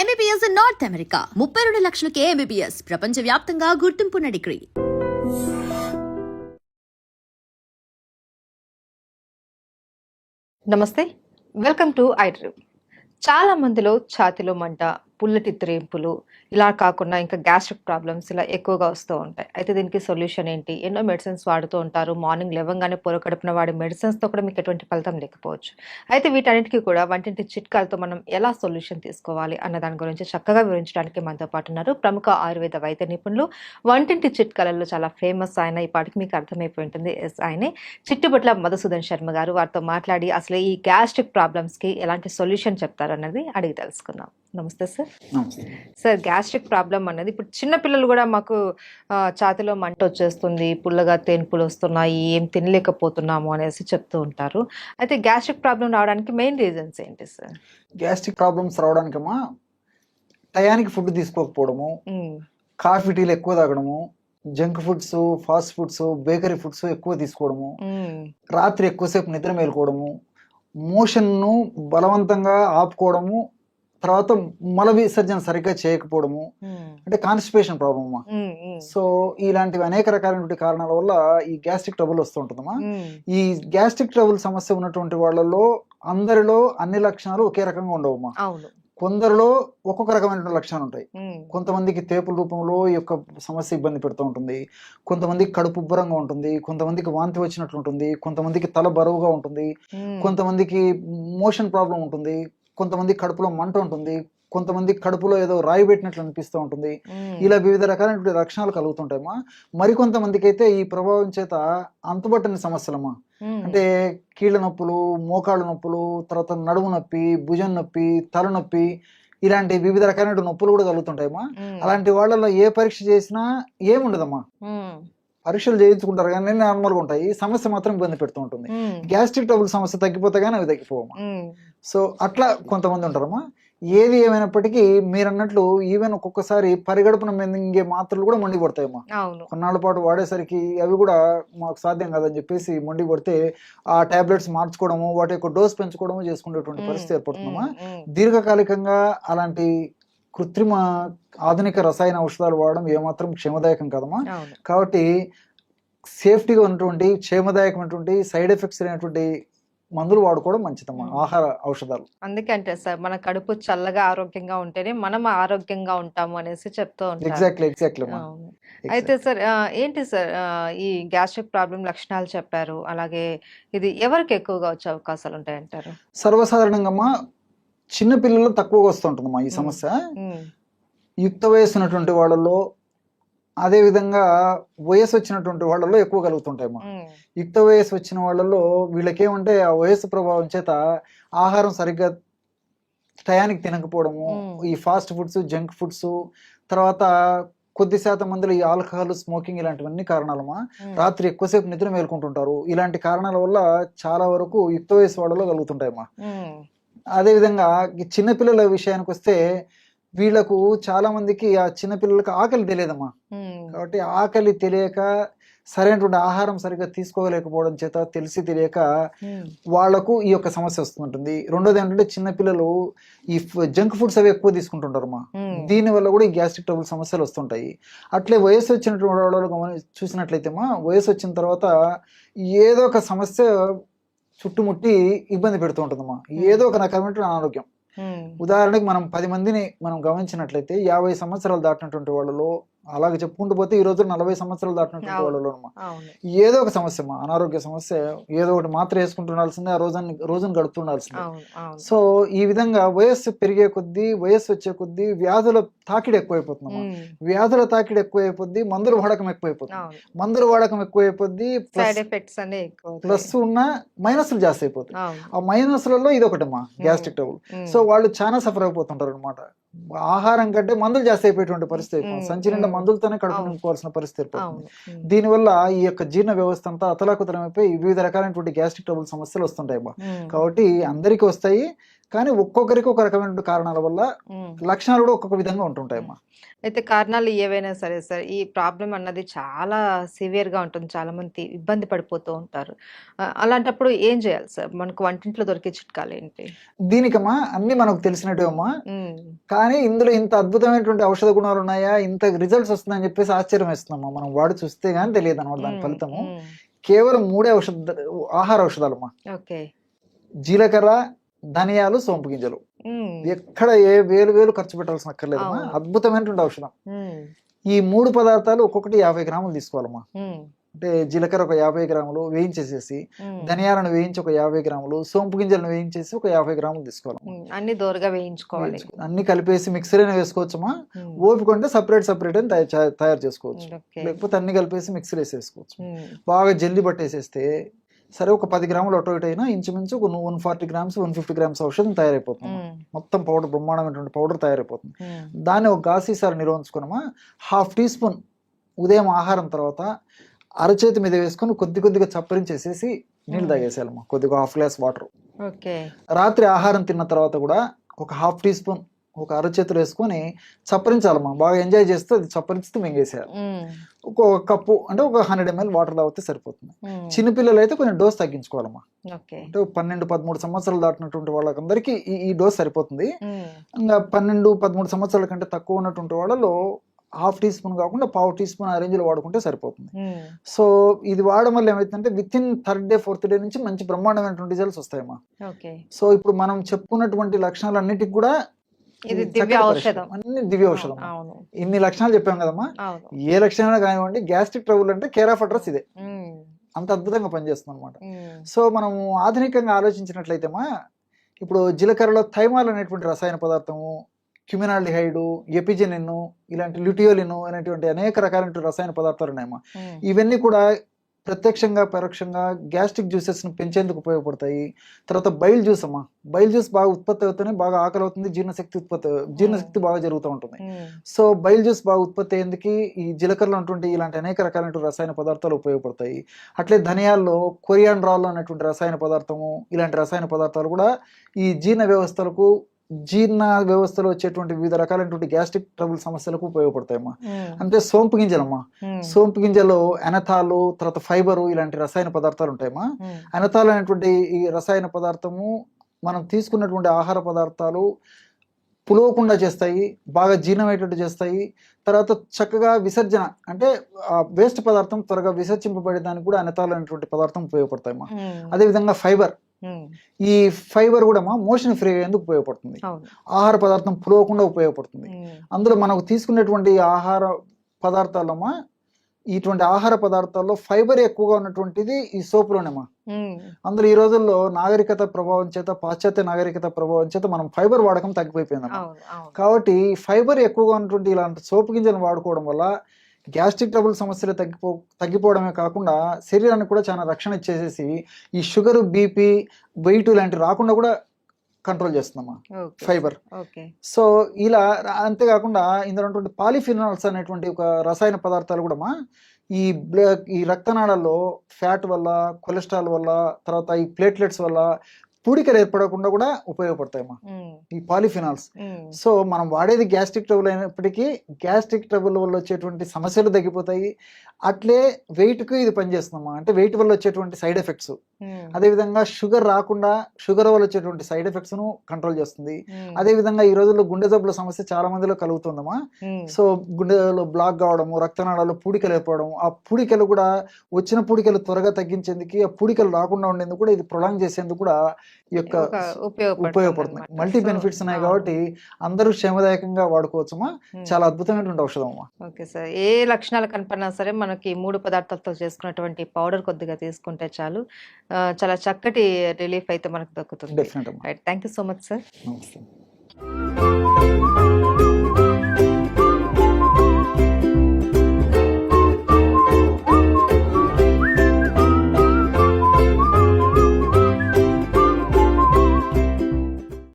MBBS in North America. 32 లక్షలకే MBBS. ప్రపంచవ్యాప్తంగా గుర్తింపున్న degree. నమస్తే, welcome to iDream. చాలా మందిలో ఛాతిలో మంట, పుల్లటి త్రేంపులు, ఇలా కాకుండా ఇంకా గ్యాస్ట్రిక్ ప్రాబ్లమ్స్ ఇలా ఎక్కువగా వస్తూ ఉంటాయి. అయితే దీనికి సొల్యూషన్ ఏంటి? ఎన్నో మెడిసిన్స్ వాడుతూ ఉంటారు. మార్నింగ్ లేవగానే పొరకడుపున వాడే మెడిసిన్స్తో కూడా మీకు ఎటువంటి ఫలితం లేకపోవచ్చు. అయితే వీటన్నిటికీ కూడా వంటింటి చిట్కాలతో మనం ఎలా సొల్యూషన్ తీసుకోవాలి అన్న దాని గురించి చక్కగా వివరించడానికి మనతో పాటు ఉన్నారు ప్రముఖ ఆయుర్వేద వైద్య నిపుణులు, వంటింటి చిట్కాలలో చాలా ఫేమస్ ఆయన. ఈ పాటికి మీకు అర్థమైపోయి ఉంటుంది. ఆయనే చిట్టుబట్ల మధుసూదన్ శర్మ గారు. వారితో మాట్లాడి అసలు ఈ గ్యాస్ట్రిక్ ప్రాబ్లమ్స్కి ఎలాంటి సొల్యూషన్ చెప్తారు అన్నది అడిగి తెలుసుకుందాం. నమస్తే సార్. సార్, గ్యాస్ట్రిక్ ప్రాబ్లం అనేది ఇప్పుడు చిన్నపిల్లలు కూడా మాకు ఛాతిలో మంట వచ్చేస్తుంది, పుల్లగా తేన్పులు వస్తున్నాయి, ఏం తినలేకపోతున్నాము అనేసి చెప్తూ ఉంటారు. అయితే గ్యాస్ట్రిక్ ప్రాబ్లం రావడానికి మెయిన్ రీజన్స్ ఏంటి సార్? గ్యాస్ట్రిక్ ప్రాబ్లమ్స్ రావడానికమ్మా టయానికి ఫుడ్ తీసుకోకపోవడము, కాఫీ టీలు ఎక్కువ తాగడము, junk foods, fast foods, bakery foods ఎక్కువ తీసుకోవడము, రాత్రి ఎక్కువసేపు నిద్ర మేలుకోవడము, మోషన్ను బలవంతంగా ఆపుకోవడము, తర్వాత మల విసర్జన సరిగ్గా చేయకపోవడము, అంటే కాన్స్టిపేషన్ ప్రాబ్లమ్ అమ్మా. సో ఇలాంటివి అనేక రకాలైనటువంటి కారణాల వల్ల ఈ గ్యాస్ట్రిక్ ట్రబుల్ వస్తూ ఉంటుందమ్మా. ఈ గ్యాస్ట్రిక్ ట్రబుల్ సమస్య ఉన్నటువంటి వాళ్ళలో అందరిలో అన్ని లక్షణాలు ఒకే రకంగా ఉండవమ్మా. కొందరిలో ఒక్కొక్క రకమైన లక్షణాలు ఉంటాయి. కొంతమందికి తేపుల రూపంలో ఈ యొక్క సమస్య ఇబ్బంది పెడుతూ ఉంటుంది, కొంతమందికి కడుపు ఉబ్బరంగా ఉంటుంది, కొంతమందికి వాంతి వచ్చినట్లు ఉంటుంది, కొంతమందికి తల బరువుగా ఉంటుంది, కొంతమందికి మోషన్ ప్రాబ్లం ఉంటుంది, కొంతమంది కడుపులో మంట ఉంటుంది, కొంతమంది కడుపులో ఏదో రాయి పెట్టినట్లు అనిపిస్తూ ఉంటుంది. ఇలా వివిధ రకాలైనటువంటి లక్షణాలు కలుగుతుంటాయమ్మా. మరికొంతమందికి అయితే ఈ ప్రభావం చేత అంతుబట్టని సమస్యలమ్మా, అంటే కీళ్ళ నొప్పులు, మోకాళ్ళ నొప్పులు, తర్వాత నడుము నొప్పి, భుజం నొప్పి, తలనొప్పి, ఇలాంటి వివిధ రకాలైన నొప్పులు కూడా కలుగుతుంటాయమ్మా. అలాంటి వాళ్ళలో ఏ పరీక్ష చేసినా ఏముండదమ్మా, పరీక్షలు చేయించుకుంటారు కానీ నార్మల్గా ఉంటాయి, సమస్య మాత్రం ఇబ్బంది పెడుతూ ఉంటుంది. గ్యాస్ట్రిక్ ట్రబుల్ సమస్య తగ్గిపోతే కానీ అవి తగ్గిపోవమ్మా. సో అట్లా కొంతమంది ఉంటారమ్మా. ఏది ఏమైనప్పటికీ మీరు అన్నట్లు ఈవెన్ ఒక్కొక్కసారి పరిగడుపున మింగే మాత్రలు కూడా మండి పడతాయమ్మా. కొన్నాళ్ళ పాటు వాడేసరికి అవి కూడా మాకు సాధ్యం కాదని చెప్పేసి మండి పడితే ఆ టాబ్లెట్స్ మార్చుకోవడము, వాటి యొక్క డోస్ పెంచుకోవడము చేసుకునేటువంటి పరిస్థితి ఏర్పడుతుందమ్మా. దీర్ఘకాలికంగా అలాంటి కృత్రిమ ఆధునిక రసాయన ఔషధాలు వాడడం ఏమాత్రం క్షేమదాయకం కాదమ్మా. కాబట్టి సేఫ్టీగా ఉన్నటువంటి క్షేమదాయకమైనటువంటి సైడ్ ఎఫెక్ట్స్ అయినటువంటి మందులు వాడుకోవడం మంచిదమ్మా, ఆహార ఔషధాలు. అందుకే అంటే సార్, మన కడుపు చల్లగా ఆరోగ్యంగా ఉంటేనే మనం ఆరోగ్యంగా ఉంటాము అనేసి చెప్తూ ఉంటారు. ఎగ్జాక్ట్లీ. అయితే సార్, ఏంటి సార్ ఈ గ్యాస్ట్రిక్ ప్రాబ్లం లక్షణాలు చెప్పారు, అలాగే ఇది ఎవరికి ఎక్కువగా వచ్చే అవకాశాలు ఉంటాయంటారు? సర్వసాధారణంగా చిన్న పిల్లలు తక్కువగా వస్తుంటుందమ్మా ఈ సమస్య. యుక్త వయసు ఉన్నటువంటి వాళ్ళలో, అదే విధంగా వయసు వచ్చినటువంటి వాళ్ళలో ఎక్కువ కలుగుతుంటాయమ్మా. యుక్త వయసు వచ్చిన వాళ్ళలో వీళ్ళకేమంటే ఆ వయసు ప్రభావం చేత ఆహారం సరిగ్గా టయానికి తినకపోవడము, ఈ ఫాస్ట్ ఫుడ్స్, జంక్ ఫుడ్స్, తర్వాత కొద్ది శాతం మందిలో ఈ ఆల్కహాల్, స్మోకింగ్ ఇలాంటివన్నీ కారణాలమ్మా. రాత్రి ఎక్కువసేపు నిద్ర మేల్కొంటుంటారు. ఇలాంటి కారణాల వల్ల చాలా వరకు యుక్త వయసు వాళ్ళలో కలుగుతుంటాయమ్మా. అదేవిధంగా ఈ చిన్నపిల్లల విషయానికి వస్తే వీళ్ళకు చాలా మందికి ఆ చిన్నపిల్లలకు ఆకలి తెలియదమ్మా. కాబట్టి ఆకలి తెలియక సరైనటువంటి ఆహారం సరిగ్గా తీసుకోలేకపోవడం చేత తెలిసి తెలియక వాళ్లకు ఈ యొక్క సమస్య వస్తుంటుంది. రెండోది ఏంటంటే చిన్నపిల్లలు ఈ జంక్ ఫుడ్స్ అవి ఎక్కువ తీసుకుంటుంటారమ్మా. దీని వల్ల కూడా ఈ గ్యాస్ట్రిక్ ట్రబుల్ సమస్యలు వస్తుంటాయి. అట్లే వయసు వచ్చినటువంటి వాళ్ళు చూసినట్లయితే వయసు వచ్చిన తర్వాత ఏదో ఒక సమస్య చుట్టుముట్టి ఇబ్బంది పెడుతూ ఉంటుందమ్మా, ఏదో ఒక రకమైన అనారోగ్యం. ఉదాహరణకి మనం 10 మందిని మనం గమనించినట్లయితే 50 సంవత్సరాలు దాటినటువంటి వాళ్ళలో, అలాగే చెప్పుకుంటూ పోతే ఈ రోజు 40 సంవత్సరాలు దాటినటువంటి వాళ్ళలో ఏదో ఒక సమస్య, అనారోగ్య సమస్య, ఏదో ఒకటి మాత్ర వేసుకుంటుండాల్సిందే, ఆ రోజును గడుపుతుండాల్సిందే. సో ఈ విధంగా వయస్సు పెరిగే కొద్దీ, వయస్సు వచ్చే కొద్దీ వ్యాధుల తాకిడి ఎక్కువైపోతుందమ్మా. వ్యాధుల తాకిడి ఎక్కువైపోద్ది, మందుల వాడకం ఎక్కువైపోతుంది. మందుల వాడకం ఎక్కువైపోద్ది, ప్లస్ ఉన్న మైనస్లు జాస్తి అయిపోతాయి. ఆ మైనస్లలో ఇది ఒకటమ్మా గ్యాస్ట్రిక్ ట్రబుల్. సో వాళ్ళు చాలా సఫర్ అయిపోతుంటారు అనమాట. ఆహారం కంటే మందులు జాస్తి అయిపోయేటువంటి పరిస్థితి, సంచి నిండా మందులతోనే కడుపు నింపుకోవాల్సిన పరిస్థితి ఏర్పడుతుంది. దీనివల్ల ఈ యొక్క జీర్ణ వ్యవస్థ అంతా అతలాకుతలమైపోయి వివిధ రకాలైనటువంటి గ్యాస్ట్రిక్ ట్రబుల్ సమస్యలు వస్తుంటాయి. కాబట్టి అందరికీ వస్తాయి, కానీ ఒక్కొక్కరికి ఒక రకమైన కారణాల వల్ల లక్షణాలు కూడా ఒక్కొక్క విధంగా ఉంటుంటాయమ్మా. అయితే కారణాలు ఏవైనా సరే సార్, ఈ ప్రాబ్లం అన్నది చాలా సివియర్ గా ఉంటుంది, చాలా మంది ఇబ్బంది పడిపోతూ ఉంటారు. అలాంటప్పుడు ఏం చేయాలి సార్? మనకు వంటింట్లో దొరికే చిట్కాలు ఏంటి? దీనికమ్మా అన్ని మనకు తెలిసినట్టువమ్మా, ఉమ్, కానీ ఇందులో ఇంత అద్భుతమైనటువంటి ఔషధ గుణాలు ఉన్నాయా, ఇంత రిజల్ట్స్ వస్తుందని చెప్పేసి ఆశ్చర్యం వేస్తున్నామా. మనం వాడి చూస్తే గానీ తెలియదు అనమాట దాని ఫలితము. కేవలం 3 ఆహార ఔషధాలమ్మా. ఓకే. జీలకర్ర, ధనియాలు, సోంపు గింజలు. ఎక్కడ ఏ వేలు ఖర్చు పెట్టాల్సిన అక్కర్లేదమ్మా. అవును. అద్భుతమైనటువంటి ఔషధం. ఈ 3 పదార్థాలు ఒక్కొక్కటి 50 గ్రాములు తీసుకోవాలమ్మా. అంటే జీలకర్ర ఒక 50 గ్రాములు వేయించేసేసి, ధనియాలను వేయించి ఒక 50 గ్రాములు, సోంపు గింజలను వేయించేసి ఒక 50 గ్రాములు తీసుకోవాలి. అన్ని దోరగా వేయించుకోవాలి. అన్ని కలిపేసి మిక్సర్ అయినా వేసుకోవచ్చమ్మా. ఓపిక ఉంటే సపరేట్ అని తయారు చేసుకోవచ్చు. ఓకే. లేకపోతే అన్ని కలిపేసి మిక్సర్ వేసేసుకోవచ్చు. బాగా జల్లి పట్టేసేస్తే సరే ఒక 10 గ్రాములు అటు ఇటు అయినా ఇంచుమించు 140 గ్రామ్స్ 150 గ్రామ్స్ ఔషధం తయారైపోతుంది. మొత్తం పౌడర్, బ్రహ్మాండమైనటువంటి పౌడర్ తయారైపోతుంది. దాన్ని ఒక గాసీసారి నిల్వ ఉంచుకున్నామా. 1/2 టీ స్పూన్ ఉదయం ఆహారం తర్వాత అరచేతి మీద వేసుకొని కొద్దిగా చప్పరించేసేసి నీళ్ళు తాగేసేయాలమ్మా. కొద్దిగా 1/2 గ్లాస్ వాటర్. ఓకే. రాత్రి ఆహారం తిన్న తర్వాత కూడా ఒక 1/2 టీ స్పూన్ ఒక అరచేతులు వేసుకొని చప్పరించాలమ్మా. బాగా ఎంజాయ్ చేస్తూ అది చప్పరిస్తూ మింగేసేయాలి. ఒక కప్పు అంటే ఒక 100 ml వాటర్ తాగితే సరిపోతుంది. చిన్నపిల్లలు అయితే కొంచెం డోస్ తగ్గించుకోవాలమ్మా. అంటే 12-13 సంవత్సరాలు దాటినటువంటి వాళ్ళకందరికీ ఈ డోస్ సరిపోతుంది. ఇంకా 12-13 సంవత్సరాల కంటే తక్కువ ఉన్నటువంటి వాళ్ళలో 1/2 టీ స్పూన్ కాకుండా 1/4 టీ స్పూన్ ఆ రేంజ్ లో వాడుకుంటే సరిపోతుంది. సో ఇది వాడడం వల్ల ఏమైతుందంటే with in 3rd day 4th day నుంచి మంచి బ్రహ్మాండమైనటువంటి రిజల్ట్స్ వస్తాయమ్మా. సో ఇప్పుడు మనం చెప్పుకున్నటువంటి లక్షణాలన్నిటికి కూడా ఇది దివ్య ఔషధం. అన్ని దివ్య ఔషధం. ఇన్ని లక్షణాలు చెప్పాం కదమ్మా. ఏ లక్షణాలు కానివ్వండి, గ్యాస్ట్రిక్ ట్రబుల్ అంటే కేర్ ఆఫ్ అడ్రస్ ఇదే. అంత అద్భుతంగా పనిచేస్తుంది అనమాట. సో మనం ఆధునికంగా ఆలోచించినట్లయితేమా, ఇప్పుడు జీలకర్రలో థైమాల్ అనేటువంటి రసాయన పదార్థము, క్యూమినాల్డిహైడ్, ఎపిజెనిన్, ఇలాంటి ల్యూటియోలిన్ అనేటువంటి అనేక రకాలైన రసాయన పదార్థాలు ఉన్నాయమ్మా. ఇవన్నీ కూడా ప్రత్యక్షంగా పరోక్షంగా గ్యాస్ట్రిక్ జ్యూసెస్ ను పెంచేందుకు ఉపయోగపడతాయి. తర్వాత బైల్ జ్యూస్ అమ్మా. బైల్ జ్యూస్ బాగా ఉత్పత్తి అవుతూనే బాగా ఆకలి అవుతుంది, జీర్ణశక్తి బాగా జరుగుతూ ఉంటుంది. సో బైల్ జ్యూస్ బాగా ఉత్పత్తి అయ్యేందుకు ఈ జీలకర్రలో ఉన్నటువంటి ఇలాంటి అనేక రకాలైన రసాయన పదార్థాలు ఉపయోగపడతాయి. అట్లే ధనియాల్లో కొరియాండ్రాల్ అనేటువంటి రసాయన పదార్థము, ఇలాంటి రసాయన పదార్థాలు కూడా ఈ జీర్ణ వ్యవస్థలో వచ్చేటువంటి వివిధ రకాలైనటువంటి గ్యాస్ట్రిక్ ట్రబుల్ సమస్యలకు ఉపయోగపడతాయమ్మా. అంటే సోంపు గింజలమ్మా. సోంపు గింజలో ఎనథాలు, తర్వాత ఫైబరు, ఇలాంటి రసాయన పదార్థాలు ఉంటాయమ్మా. ఎనథాల్ అనేటువంటి ఈ రసాయన పదార్థము మనం తీసుకున్నటువంటి ఆహార పదార్థాలు పులవకుండా చేస్తాయి, బాగా జీర్ణమయ్యేటట్టు చేస్తాయి. తర్వాత చక్కగా విసర్జన అంటే వేస్ట్ పదార్థం త్వరగా విసర్జింపబడేదానికి కూడా ఎనథాల్ అనేటువంటి పదార్థం ఉపయోగపడతాయమ్మా. అదేవిధంగా ఫైబర్. ఈ ఫైబర్ కూడా మోషన్ ఫ్రీ అయ్యేందుకు ఉపయోగపడుతుంది. ఆహార పదార్థం పులవకుండా ఉపయోగపడుతుంది. అందులో మనకు తీసుకునేటువంటి ఆహార పదార్థాలమ్మా, ఇటువంటి ఆహార పదార్థాల్లో ఫైబర్ ఎక్కువగా ఉన్నటువంటిది ఈ సోపులోనేమా. అందులో ఈ రోజుల్లో నాగరికత ప్రభావం చేత, పాశ్చాత్య నాగరికత ప్రభావం చేత మనం ఫైబర్ వాడకం తగ్గిపోయిపోయిందమ్మా. కాబట్టి ఫైబర్ ఎక్కువగా ఉన్నటువంటి ఇలాంటి సోపు గింజలను వాడుకోవడం వల్ల గ్యాస్ట్రిక్ ట్రబుల్ సమస్యలు తగ్గిపోవడమే కాకుండా శరీరానికి కూడా చాలా రక్షణ ఇచ్చేసేసి ఈ షుగర్, బీపీ, వెయిట్ లాంటివి రాకుండా కూడా కంట్రోల్ చేస్తుందమ్మా ఫైబర్. సో ఇలా అంతేకాకుండా ఇందులో ఉన్నటువంటి పాలిఫినాల్స్ అనేటువంటి ఒక రసాయన పదార్థాలు కూడా ఈ రక్తనాళాల్లో ఫ్యాట్ వల్ల, కొలెస్ట్రాల్ వల్ల, తర్వాత ఈ ప్లేట్లెట్స్ వల్ల పూడికలు ఏర్పడకుండా కూడా ఉపయోగపడతాయమ్మా ఈ పాలిఫినాల్స్. సో మనం వాడేది గ్యాస్ట్రిక్ ట్రబుల్ అయినప్పటికీ గ్యాస్ట్రిక్ ట్రబుల్ వల్ల వచ్చేటువంటి సమస్యలు తగ్గిపోతాయి. అట్లే వెయిట్కు ఇది పనిచేస్తుందమ్మా. అంటే వెయిట్ వల్ల వచ్చేటువంటి సైడ్ ఎఫెక్ట్స్, అదేవిధంగా షుగర్ రాకుండా షుగర్ వల్ల వచ్చేటువంటి సైడ్ ఎఫెక్ట్స్ ను కంట్రోల్ చేస్తుంది. అదేవిధంగా ఈ రోజుల్లో గుండె జబ్బుల సమస్య చాలా మందిలో కలుగుతుందమ్మా. సో గుండెలో బ్లాక్ కావడము, రక్తనాళాల్లో పూడికలు ఏర్పడడం, ఆ పూడికలు కూడా వచ్చిన పూడికలు త్వరగా తగ్గించేందుకు, ఆ పూడికలు రాకుండా ఉండేందుకు కూడా ఇది ప్రొలాంగ్ చేసేందుకు కూడా ఈ యొక్క ఉపయోగపడుతుంది. మల్టీ బెనిఫిట్స్ ఉన్నాయి కాబట్టి అందరూ క్షేమదాయకంగా వాడుకోవచ్చమ్మా. చాలా అద్భుతమైనటువంటి ఔషధం అమ్మా. Okay sir. ఏ లక్షణాలు కనపడినా సరే మనకి 3 పదార్థాలతో చేసుకున్నటువంటి పౌడర్ కొద్దిగా తీసుకుంటే చాలు, చాలా చక్కటి రిలీఫ్ అయితే మనకు దక్కుతుంది. డెఫినెట్ అమ్మా. Thank you so much sir. నమస్తే.